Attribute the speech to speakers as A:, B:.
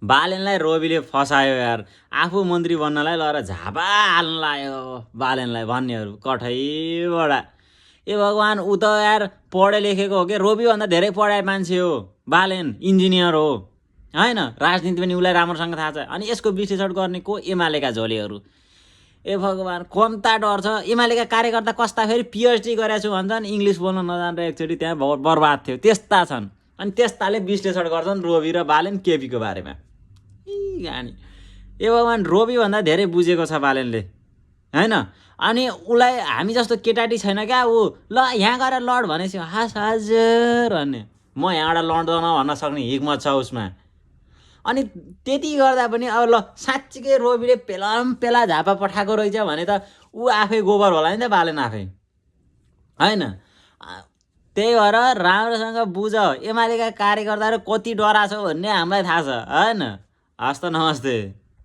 A: बालेनलाई रोबीले फसायो यार। आफू मन्त्री बन्नलाई लएर झापा हाल्न लायो बालेनलाई भन्नेहरू कठैबाट। ए भगवान्, ऊ त यार पढे लेखेको हो कि रोबीभन्दा धेरै पढाए मान्छे हो बालेन, इन्जिनियर हो होइन। राजनीति पनि उसलाई राम्रोसँग थाहा छ। अनि यसको विश्लेषण गर्ने को? एमालेका झोलेहरू। ए भगवान्, कम्ता डर छ। एमालेका कार्यकर्ता कस्ता फेरि पिएचडी गरेको छु भन्छन्, इङ्ग्लिस बोल्न नजानेर एकचोटि त्यहाँ बर्बाद थियो, त्यस्ता छन्। अनि त्यस्ताले विश्लेषण गर्छन् रोबी र बालेन केपीको बारेमा। गानी ए भगवान्, रोबीभन्दा धेरै बुझेको छ बालेनले होइन। अनि उसलाई हामी जस्तो केटाटी छैन क्या। ऊ ल यहाँ गएर लड भनेपछि हास हजुर भन्ने, म यहाँबाट लड्दैन भन्न सक्ने हिक्मत छ उसमा। अनि त्यति गर्दा पनि अब ल साँच्चीकै रोबीले पेला झापा पठाएको रहेछ भने त ऊ आफै गोबर होला नि त बालेन आफै होइन। त्यही भएर राम्रोसँग बुझ, एमालेका कार्यकर्ताहरू कति डरा छ भन्ने हामीलाई थाहा छ होइन। हस् त, नमस्ते।